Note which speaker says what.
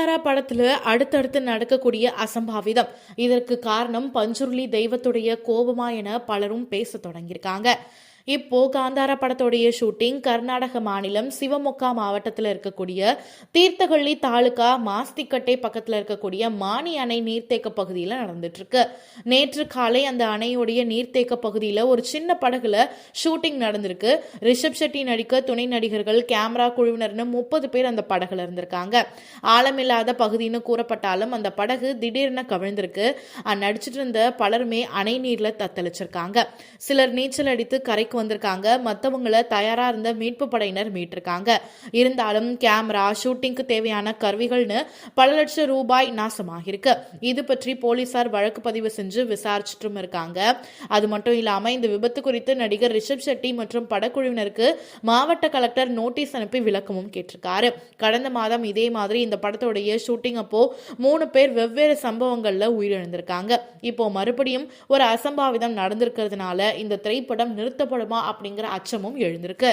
Speaker 1: காந்தாரா படத்துல அடுத்தடுத்து நடக்கக்கூடிய அசம்பாவிதம். இதற்கு காரணம் பஞ்சுருளி தெய்வத்துடைய கோபமா என பலரும் பேச தொடங்கியிருக்காங்க. இப்போ காந்தாரா படத்தோடைய ஷூட்டிங் கர்நாடக மாநிலம் சிவமொக்கா மாவட்டத்தில் இருக்கக்கூடிய தீர்த்தஹள்ளி தாலுகா மாஸ்திக்கட்டை பக்கத்தில் இருக்கக்கூடிய மானி அணை நீர்த்தேக்க பகுதியில் நடந்துட்டு இருக்கு. நேற்று காலை அந்த அணையுடைய நீர்த்தேக்க பகுதியில் ஒரு சின்ன படகுல ஷூட்டிங் நடந்திருக்கு. ரிஷப் ஷெட்டி நடிக்க துணை நடிகர்கள், கேமரா குழுவினர்னு 30 பேர் அந்த படகுல இருந்திருக்காங்க. ஆழமில்லாத பகுதின்னு கூறப்பட்டாலும் அந்த படகு திடீர்னு கவிழ்ந்திருக்கு. நடிச்சிட்டு இருந்த பலருமே அணை நீர்ல தத்தளிச்சிருக்காங்க. சிலர் நீச்சல் அடித்து கரைக்கு வந்திருக்காங்க. மற்றவங்களை தயாரா இருந்த மீட்பு படையினர் மீட்டிருக்காங்க. இருந்தாலும் கேமரா, ஷூட்டிங்க்கு தேவையான கருவிகள்னு பல லட்சம் ரூபாய் நாசமாகிருக்கு. இது பற்றி போலீசார் வழக்கு பதிவு செஞ்சு விசாரிச்சுட்டும் இருக்காங்க. அது மட்டும் இல்லாம இந்த விபத்து குறித்து நடிகர் ரிஷப் ஷெட்டி மற்றும் படக்குழுவினருக்கு மாவட்ட கலெக்டர் நோட்டீஸ் அனுப்பி விளக்கமும் கேட்டிருக்காரு. கடந்த மாதம் இதே மாதிரி இந்த படத்தோடைய ஷூட்டிங் அப்போ 3 பேர் வெவ்வேறு சம்பவங்கள்ல உயிரிழந்திருக்காங்க. இப்போ மறுபடியும் ஒரு அசம்பாவிதம் நடந்திருக்கிறதுனால இந்த திரைப்படம் நிறுத்தப்படும் அப்படிங்கிற அச்சமும் எழுந்திருக்கு.